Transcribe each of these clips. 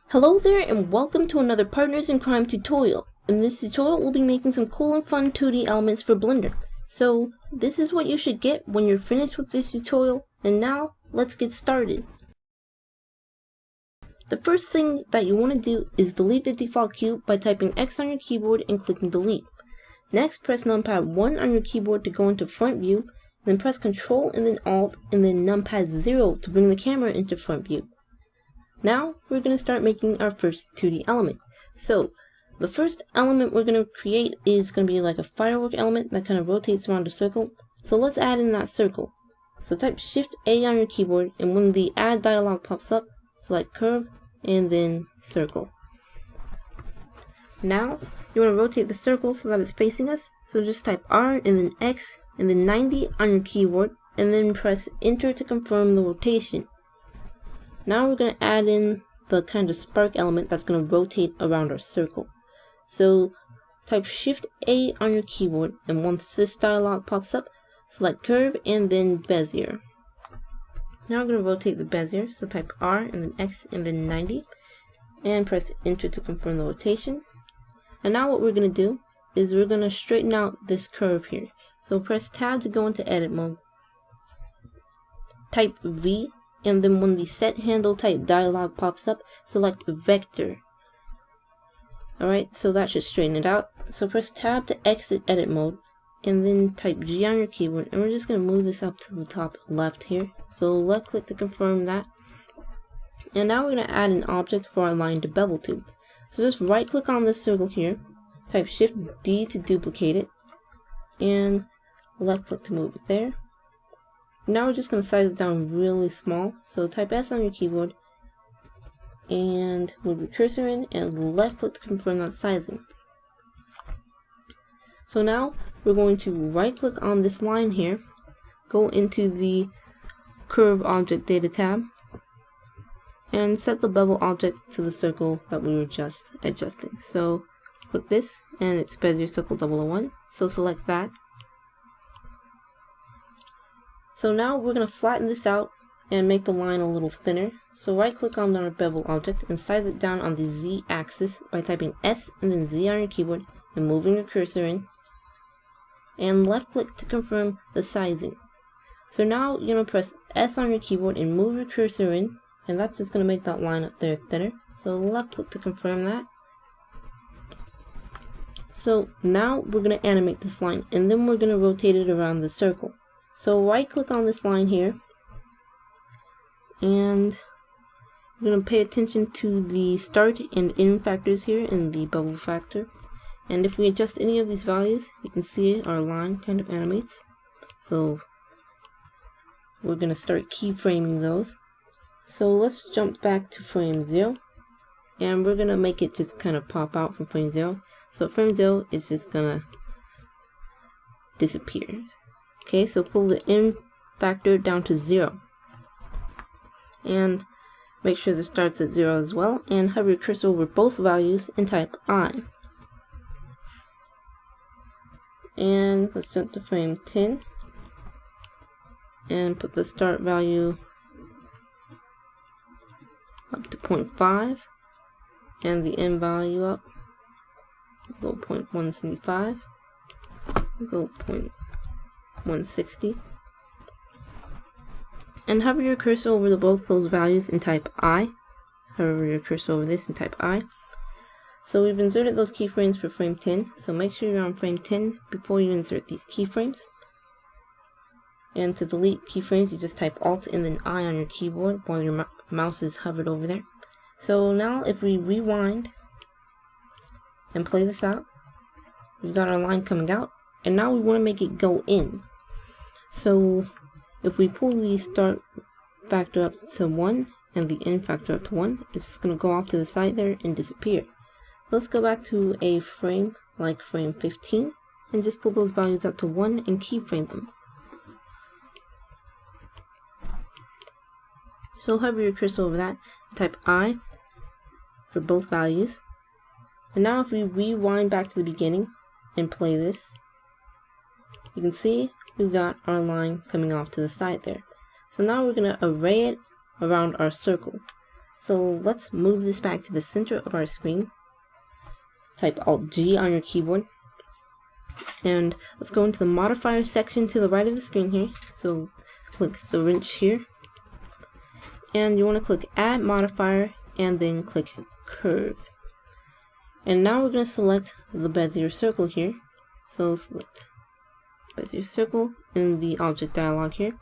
Hello there and welcome to another Partners in Crime tutorial. In this tutorial we'll be making some cool and fun 2D elements for Blender. So this is what you should get when you're finished with this tutorial, and now let's get started. The first thing that you want to do is delete the default cube by typing X on your keyboard and clicking delete. Next, press numpad 1 on your keyboard to go into front view, then press Ctrl and then Alt and then numpad 0 to bring the camera into front view. Now we're going to start making our first 2D element. So the first element we're going to create is going to be like a firework element that kind of rotates around a circle. So let's add in that circle. So type Shift A on your keyboard, and when the add dialog pops up, select curve and then circle. Now you want to rotate the circle so that it's facing us. So just type R and then X and then 90 on your keyboard, and then press enter to confirm the rotation. Now we're going to add in the kind of spark element that's going to rotate around our circle. So type Shift A on your keyboard, and once this dialog pops up, select curve and then bezier. Now we're going to rotate the bezier, so type R and then X and then 90, and press enter to confirm the rotation. And now what we're going to do is we're going to straighten out this curve here. So press tab to go into edit mode. Type V, and then when the set handle type dialog pops up, select vector. Alright, so that should straighten it out. So press tab to exit edit mode, and then type G on your keyboard, and we're just going to move this up to the top left here. So left click to confirm that. And now we're going to add an object for our line to bevel to. So just right click on this circle here, type Shift D to duplicate it, and left click to move it there. Now we're just going to size it down really small, so type S on your keyboard and move your cursor in and left click to confirm that sizing. So now we're going to right click on this line here, go into the curve object data tab, and set the bevel object to the circle that we were just adjusting. So click this and it's bezier circle 001, so select that. So now we're going to flatten this out and make the line a little thinner. So right click on our bevel object and size it down on the Z axis by typing S and then Z on your keyboard and moving your cursor in. And left click to confirm the sizing. So now you're going to press S on your keyboard and move your cursor in, and that's just going to make that line up there thinner. So left click to confirm that. So now we're going to animate this line, and then we're going to rotate it around the circle. So right click on this line here, and we're going to pay attention to the start and end factors here in the bevel factor. And if we adjust any of these values, you can see our line kind of animates. So we're going to start keyframing those. So let's jump back to frame 0, and we're going to make it just kind of pop out from frame 0. So frame 0 is just going to disappear. Okay, so pull the end factor down to 0. And make sure this starts at 0 as well, and hover your cursor over both values and type I. And let's jump to frame 10 and put the start value up to 0.5 and the end value up. Go 0.175, go 0.160, and hover your cursor over both those values and type I. Hover your cursor over this and type I. So we've inserted those keyframes for frame 10, so make sure you're on frame 10 before you insert these keyframes. And to delete keyframes, you just type Alt and then I on your keyboard while your mouse is hovered over there. So now if we rewind and play this out, we've got our line coming out, and now we want to make it go in. So if we pull the start factor up to 1 and the end factor up to 1, it's just going to go off to the side there and disappear. So let's go back to a frame like frame 15 and just pull those values up to 1 and keyframe them. So hover your cursor over that, type I for both values. And now if we rewind back to the beginning and play this, you can see we've got our line coming off to the side there. So now we're going to array it around our circle. So let's move this back to the center of our screen. Type Alt-G on your keyboard. And let's go into the modifier section to the right of the screen here. So click the wrench here. And you want to click Add Modifier and then click Curve. And now we're going to select the Bezier circle here. So select Bezier circle in the object dialog here.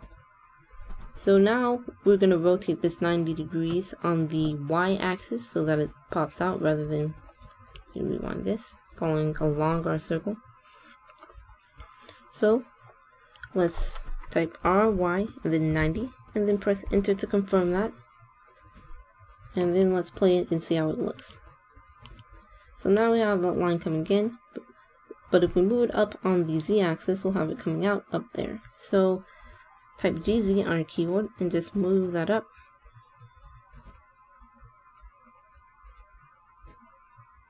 So now we're going to rotate this 90 degrees on the y-axis so that it pops out rather than rewind this, following along our circle. So let's type RY and then 90 and then press enter to confirm that. And then let's play it and see how it looks. So now we have that line coming in, but if we move it up on the z-axis, we'll have it coming out up there. So type GZ on your keyboard and just move that up.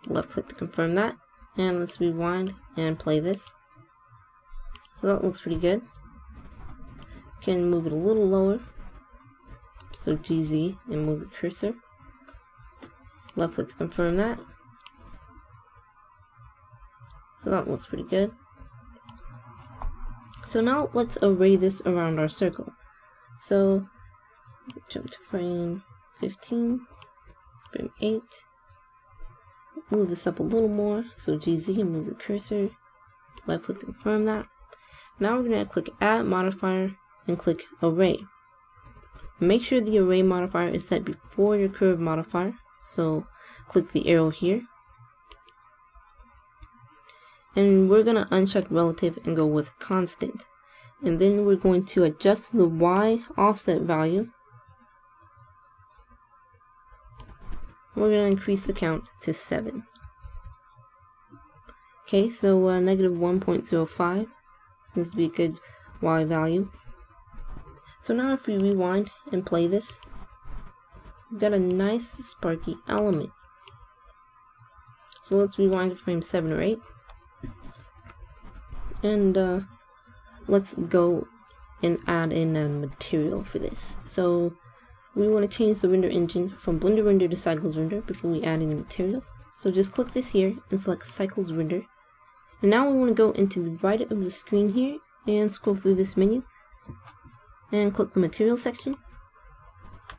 Left click to confirm that. And let's rewind and play this. So that looks pretty good. Can move it a little lower. So GZ and move your cursor. Left click to confirm that. So that looks pretty good. So now let's array this around our circle. So jump to frame 15, frame 8. Move this up a little more. So GZ and move your cursor. Left click to confirm that. Now we're going to click Add Modifier and click Array. Make sure the Array modifier is set before your Curve modifier. So click the arrow here. And we're going to uncheck relative and go with constant. And then we're going to adjust the Y offset value. We're going to increase the count to 7. Okay, so negative 1.05 seems to be a good Y value. So now if we rewind and play this, we've got a nice sparky element. So let's rewind to frame 7 or 8. And let's go and add in a material for this. So we want to change the render engine from Blender Render to Cycles Render before we add any materials. So just click this here and select Cycles Render. And now we want to go into the right of the screen here and scroll through this menu and click the material section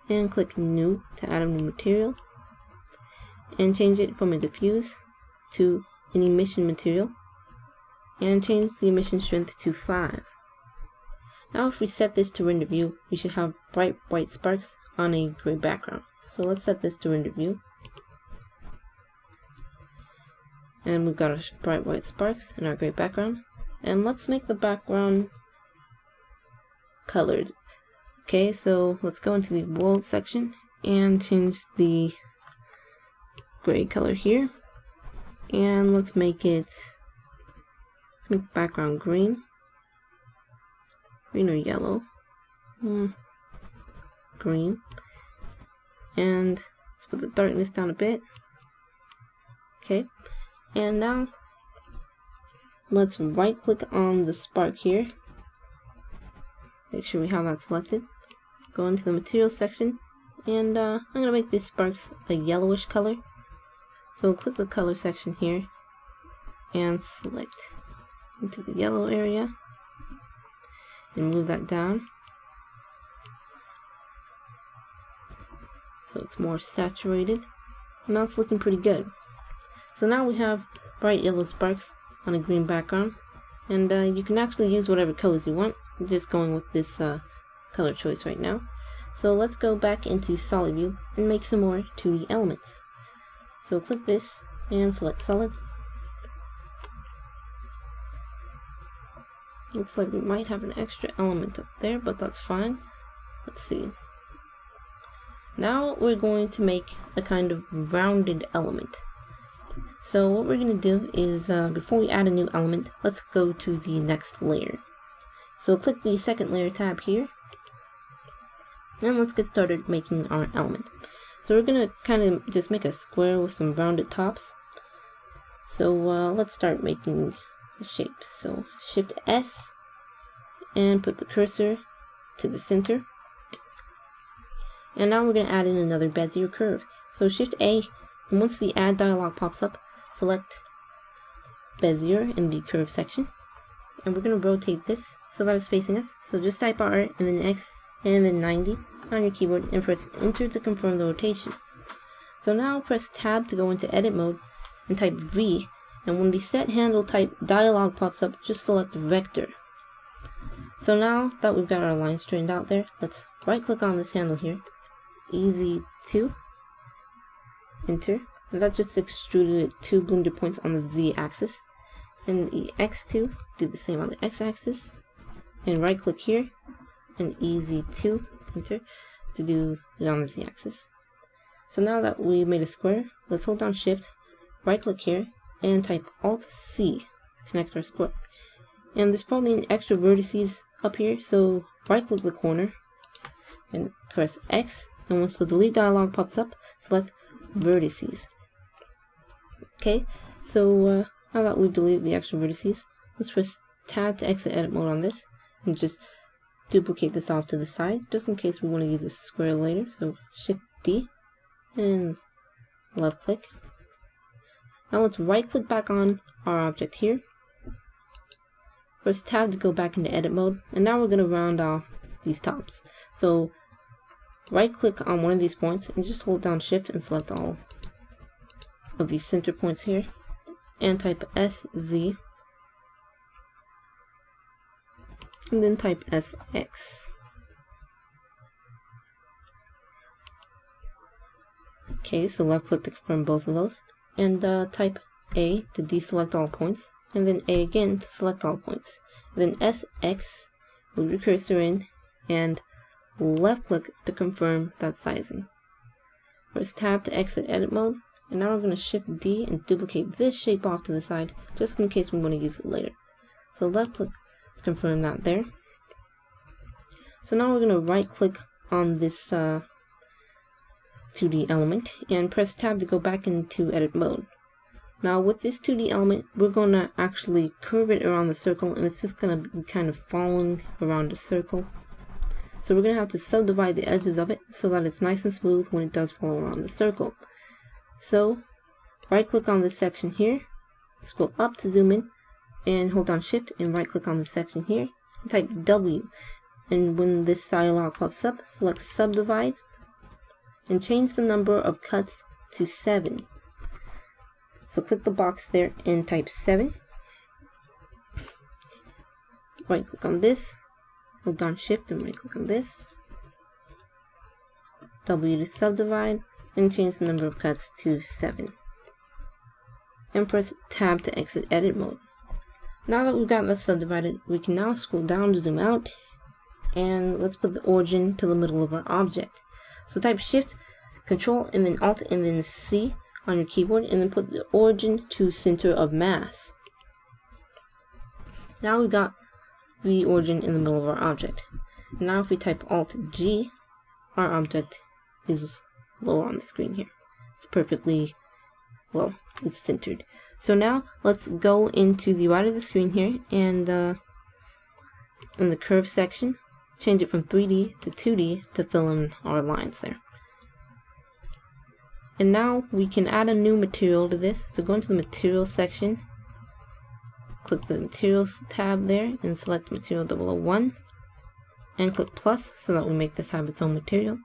and click New to add a new material and change it from a diffuse to an emission material. And change the emission strength to 5. Now if we set this to render view, we should have bright white sparks on a gray background. So let's set this to render view. And we've got our bright white sparks in our gray background. And let's make the background colored. Okay, so let's go into the world section and change the gray color here. And let's make background green or yellow, green, and let's put the darkness down a bit. Okay, and now let's right click on the spark here, make sure we have that selected, go into the material section, and I'm going to make these sparks a yellowish color. So click the color section here and select into the yellow area and move that down so it's more saturated. Now it's looking pretty good. So now we have bright yellow sparks on a green background, and you can actually use whatever colors you want. I'm just going with this color choice right now. So let's go back into solid view and make some more 2D elements. So click this and select solid. Looks like we might have an extra element up there, but that's fine. Let's see. Now we're going to make a kind of rounded element. So what we're going to do is, before we add a new element, let's go to the next layer. So click the second layer tab here. And let's get started making our element. So we're going to kind of just make a square with some rounded tops. So let's start making the shape. So Shift S and put the cursor to the center. And now we're going to add in another Bezier curve. So Shift A, and once the Add dialog pops up, select Bezier in the curve section. And we're going to rotate this so that it's facing us. So just type R and then X and then 90 on your keyboard and press Enter to confirm the rotation. So now press Tab to go into edit mode and type V, and when the set handle type dialog pops up, just select vector. So now that we've got our line straightened out there, let's right click on this handle here, easy 2, enter, and that just extruded 2 blender points on the Z axis. And the X2, do the same on the X axis, and right click here, and easy 2, enter, to do it on the Z axis. So now that we made a square, let's hold down Shift, right click here, and type Alt C to connect our square. And there's probably an extra vertices up here, so right click the corner and press X, and once the delete dialog pops up, select vertices. Okay, so now that we've deleted the extra vertices, let's press Tab to exit edit mode on this and just duplicate this off to the side just in case we want to use this square later. So Shift D and left click. Now let's right click back on our object here. Press Tab to go back into edit mode, and now we're going to round off these tops. So right click on one of these points and just hold down Shift and select all of these center points here and type SZ and then type SX. Okay, so left click to confirm both of those, and type A to deselect all points, and then A again to select all points. And then SX, move your cursor in, and left click to confirm that sizing. Press Tab to exit edit mode, and now we're going to Shift D and duplicate this shape off to the side just in case we want to use it later. So left click to confirm that there. So now we're going to right click on this 2D element and press Tab to go back into edit mode. Now with this 2D element, we're going to actually curve it around the circle, and it's just going to be kind of following around the circle. So we're going to have to subdivide the edges of it so that it's nice and smooth when it does follow around the circle. So right click on this section here, scroll up to zoom in, and hold down Shift and right click on this section here and type W. And when this dialog pops up, select subdivide and change the number of cuts to 7. So click the box there and type 7. Right click on this, hold down Shift and right click on this, W to subdivide, and change the number of cuts to 7. And press Tab to exit edit mode. Now that we've got that subdivided, we can now scroll down to zoom out, and let's put the origin to the middle of our object. So type Shift, Control, and then Alt, and then C on your keyboard, and then put the origin to center of mass. Now we've got the origin in the middle of our object. Now if we type Alt G, our object is lower on the screen here. It's perfectly, well, it's centered. So now let's go into the right of the screen here, and in the curve section, change it from 3D to 2D to fill in our lines there. And now we can add a new material to this. So go into the materials section, click the materials tab there and select material 001 and click plus so that we make this have its own material.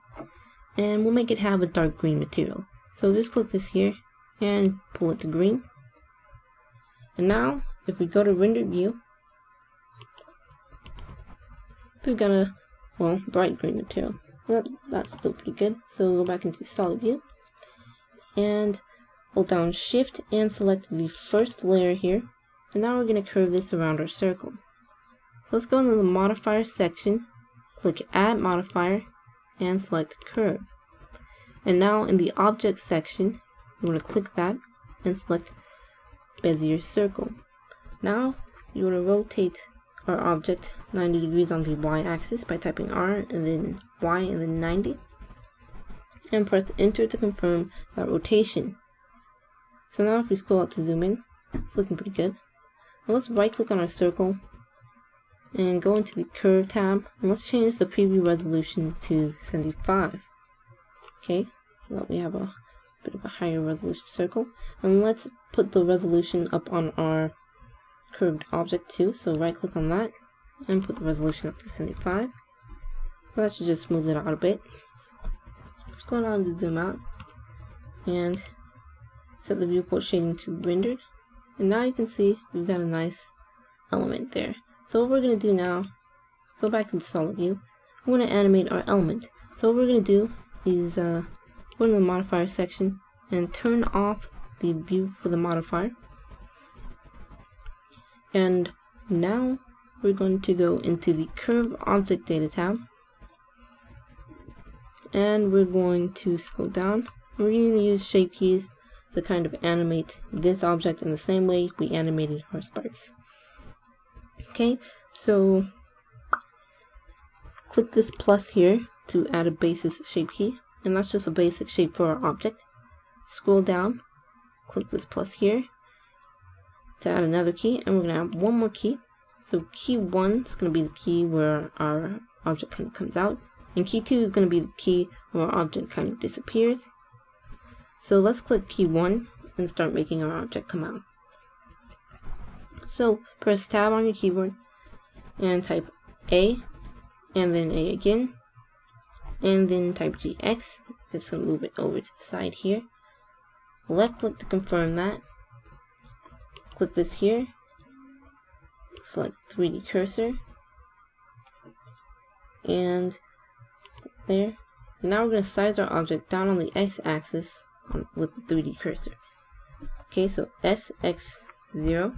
And we'll make it have a dark green material. So just click this here and pull it to green. And now if we go to render view, we've got a, well, bright green material. That's still pretty good. So we'll go back into solid view and hold down Shift and select the first layer here. And now we're going to curve this around our circle. So let's go into the modifier section, click add modifier, and select curve. And now in the object section, you want to click that and select Bezier circle. Now you want to rotate our object 90 degrees on the Y axis by typing R and then Y and then 90. And press enter to confirm that rotation. So now if we scroll up to zoom in, it's looking pretty good. Now let's right click on our circle and go into the curve tab, and let's change the preview resolution to 75. Okay, so that we have a bit of a higher resolution circle. And let's put the resolution up on our curved object too. So right click on that and put the resolution up to 75. So that should just smooth it out a bit. Let's go down to zoom out and set the viewport shading to rendered. And now you can see we've got a nice element there. So what we're going to do now, go back to the solid view. We're going to animate our element. So what we're going to do is go to the modifier section and turn off the view for the modifier. And now we're going to go into the curve object data tab. And we're going to scroll down. We're going to use shape keys to kind of animate this object in the same way we animated our sparks. Okay, so click this plus here to add a basis shape key, and that's just a basic shape for our object. Scroll down, click this plus here to add another key, and we're going to add one more key. So key 1 is going to be the key where our object kind of comes out, and key 2 is going to be the key where our object kind of disappears. So let's click key 1 and start making our object come out. So press tab on your keyboard and type A, and then A again, and then type GX. Just gonna move it over to the side here. Left click to confirm that. Click this here. Select 3D cursor, and there. Now we're going to size our object down on the x-axis with the 3D cursor. Okay, so SX0,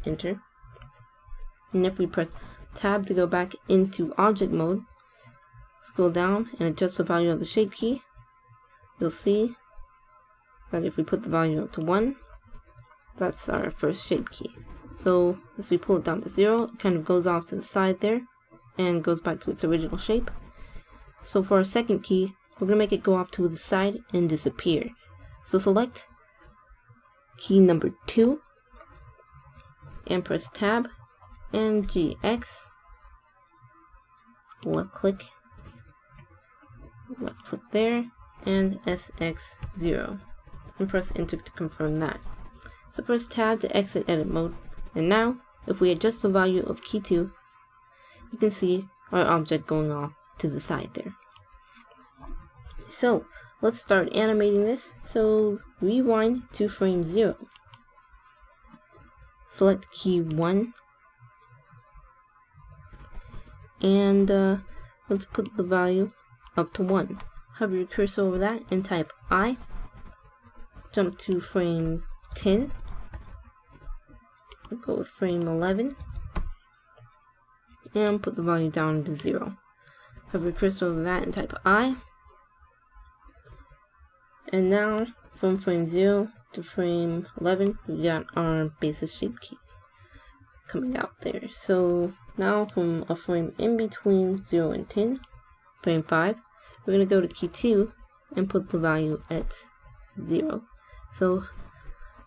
enter. And if we press tab to go back into object mode, scroll down and adjust the value of the shape key, you'll see that if we put the value up to 1, that's our first shape key. So as we pull it down to 0, it kind of goes off to the side there and goes back to its original shape. So for our second key, we're going to make it go off to the side and disappear. So select key number 2 and press tab and GX. Left click there and SX0 and press enter to confirm that. So press tab to exit edit mode. And now, if we adjust the value of key 2, you can see our object going off to the side there. So, let's start animating this. So, rewind to frame 0. Select key 1. And let's put the value up to 1. Hover your cursor over that and type I. Jump to frame 10. We'll go with frame 11 and put the value down to 0. Hover your cursor over that and type I. And now from frame 0 to frame 11, we got our basis shape key coming out there. So now from a frame in between 0 and 10, frame 5, we're going to go to key 2 and put the value at 0. So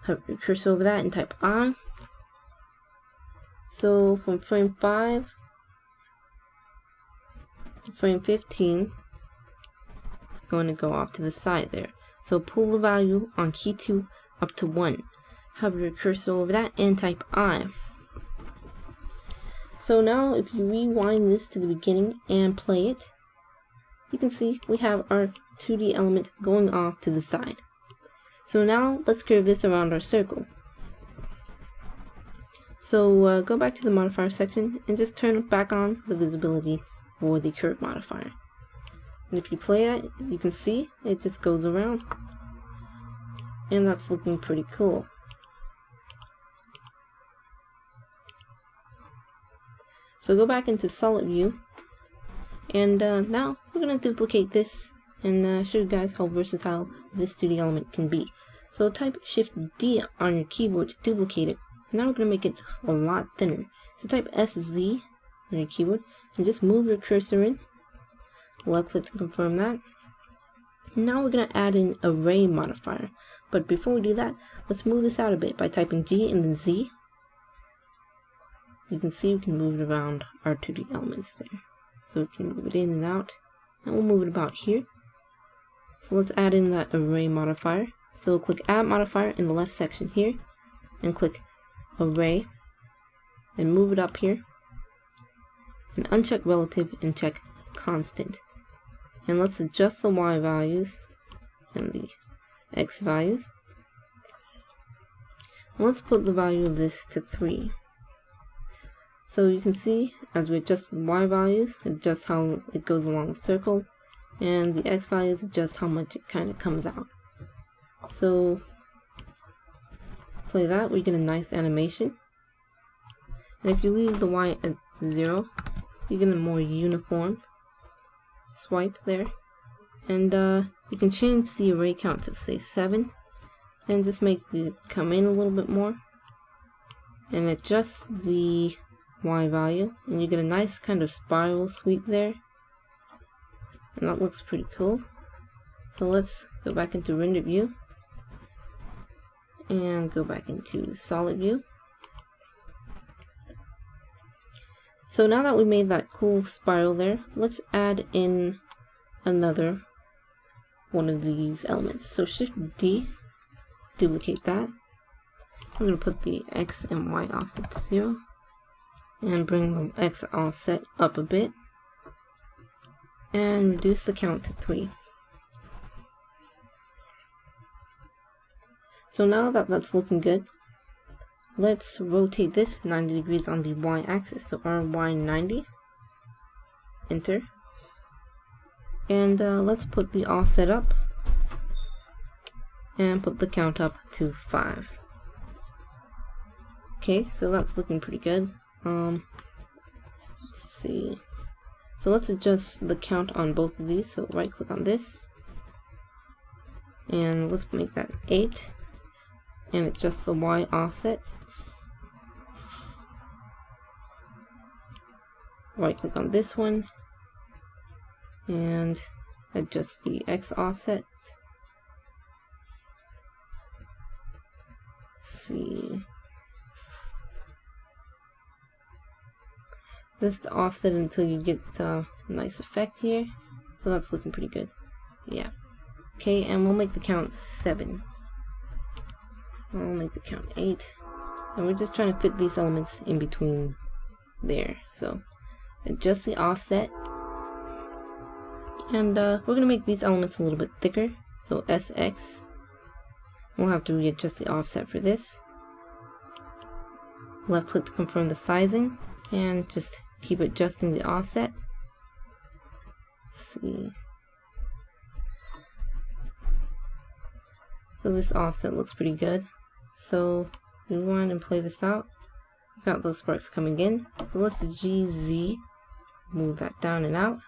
hover your cursor over that and type I. So from frame 5 to frame 15, it's going to go off to the side there. So pull the value on key 2 up to 1. Hover your cursor over that and type I. So now if you rewind this to the beginning and play it, you can see we have our 2D element going off to the side. So now let's curve this around our circle. So go back to the modifier section and just turn back on the visibility for the curve modifier. And if you play that, you can see it just goes around. And that's looking pretty cool. So go back into solid view. And now we're going to duplicate this and show you guys how versatile this 2D element can be. So type Shift D on your keyboard to duplicate it. Now we're going to make it a lot thinner. So type SZ on your keyboard and just move your cursor in. Left click to confirm that. Now we're going to add an array modifier. But before we do that, let's move this out a bit by typing G and then Z. You can see we can move it around our 2D elements there. So we can move it in and out. And we'll move it about here. So let's add in that array modifier. So click add modifier in the left section here and click array and move it up here and uncheck relative and check constant. And let's adjust the y values and the x values. And let's put the value of this to 3. So you can see as we adjust the y values, adjust how it goes along the circle, and the x values adjust how much it kind of comes out. So play that, we get a nice animation. And if you leave the y at 0, you get a more uniform swipe there. And you can change the array count to say 7 and just make it come in a little bit more and adjust the y value, and you get a nice kind of spiral sweep there, and that looks pretty cool. So let's go back into render view and go back into solid view. So now that we made that cool spiral there, let's add in another one of these elements. So Shift D, duplicate that. I'm going to put the X and Y offset to 0 and bring the X offset up a bit and reduce the count to 3. So now that that's looking good, let's rotate this 90 degrees on the Y axis. So RY 90, enter, and let's put the offset up and put the count up to 5. Okay, so that's looking pretty good. Let's see. So let's adjust the count on both of these. So right click on this and let's make that 8 and adjust the Y offset. Right click on this one and adjust the X offset. Let's see. Just offset until you get a nice effect here. So that's looking pretty good. Yeah. Okay, and we'll make the count 7. I'll make the count 8. And we're just trying to fit these elements in between there. So adjust the offset. And we're going to make these elements a little bit thicker. So SX. We'll have to readjust the offset for this. Left click to confirm the sizing. And just keep adjusting the offset. Let's see. So this offset looks pretty good. So rewind and play this out. We've got those sparks coming in. So let's GZ, move that down and out.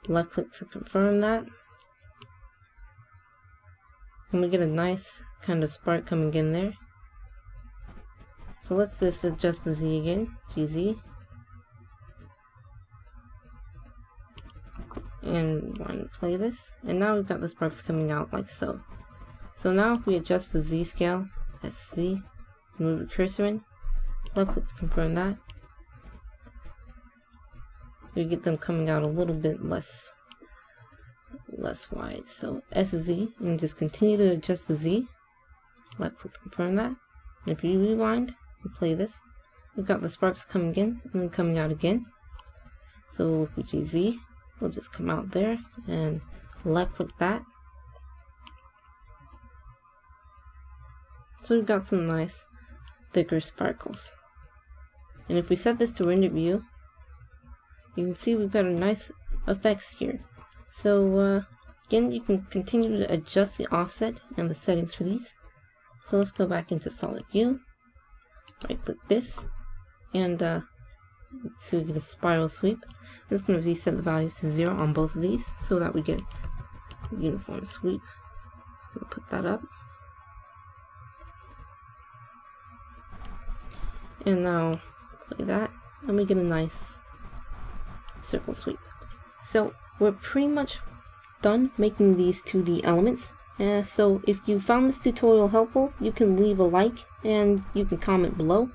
Left click to confirm that. And we get a nice kind of spark coming in there. So let's just adjust the Z again, GZ. And want to play this. And now we've got the sparks coming out like so. So now if we adjust the Z scale, SZ, move the cursor in, left click to confirm that. We get them coming out a little bit less wide. So SZ, and just continue to adjust the Z. Left click to confirm that. And if you rewind and play this, we've got the sparks coming in and then coming out again. So if we GZ, we'll just come out there and left click that. So we've got some nice thicker sparkles. And if we set this to render view, you can see we've got a nice effects here. So again, you can continue to adjust the offset and the settings for these. So let's go back into solid view, right click this, and so we get a spiral sweep. I'm just going to reset the values to 0 on both of these so that we get a uniform sweep. Just going to put that up. And now play that, and we get a nice circle sweep. So we're pretty much done making these 2D elements. So if you found this tutorial helpful, you can leave a like and you can comment below.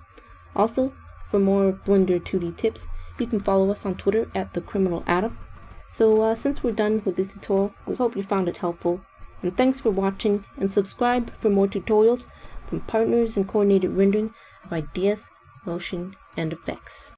Also, for more Blender 2D tips, you can follow us on Twitter at TheCriminalAtom. So since we're done with this tutorial, we hope you found it helpful. And thanks for watching, and subscribe for more tutorials from partners in coordinated rendering of ideas, motion, and effects.